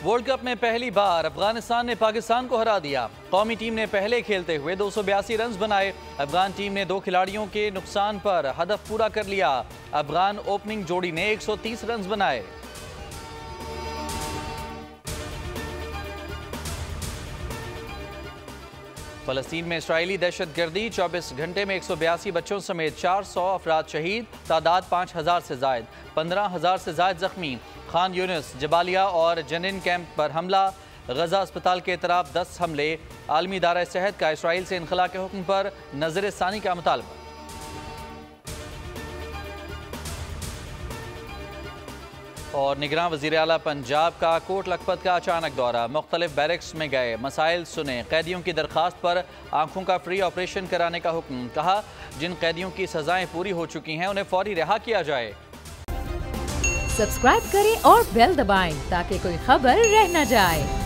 World cup में पहली बार अफगानिस्तान ने पाकिस्तान को हरा दिया। कौमी टीम ने पहले खेलते हुए 282 रन बनाए। अफगान टीम ने 2 खिलाड़ियों के नुकसान पर हदफ पूरा कर लिया। अफगान ओपनिंग जोड़ी ने 130 रन बनाए। फलस्तीन में इस्राएली दहशतगर्दी, 24 घंटे में 182 बच्चों समेत 400 अफराद शहीद, तादाद 5000 से जायद, 15000 से जायद जख्मी। खान यूनिस, जबालिया और जनिन कैंप पर हमला, गजा अस्पताल के तरफ 10 हमले। आलमी इदारा सेहत का इसराइल से इनखला के हुक्म पर नजरसानी का मुतालबा। और निगरान वज़ीर आला पंजाब का कोट लखपत का अचानक दौरा, मुख्तलिफ बैरक्स में गए, मसाइल सुने, कैदियों की दरख्वास्त पर आंखों का फ्री ऑपरेशन कराने का हुक्म। कहा जिन कैदियों की सजाएं पूरी हो चुकी हैं उन्हें फौरी रिहा किया जाए। सब्सक्राइब करें और बेल दबाएं ताकि कोई खबर रह न जाए।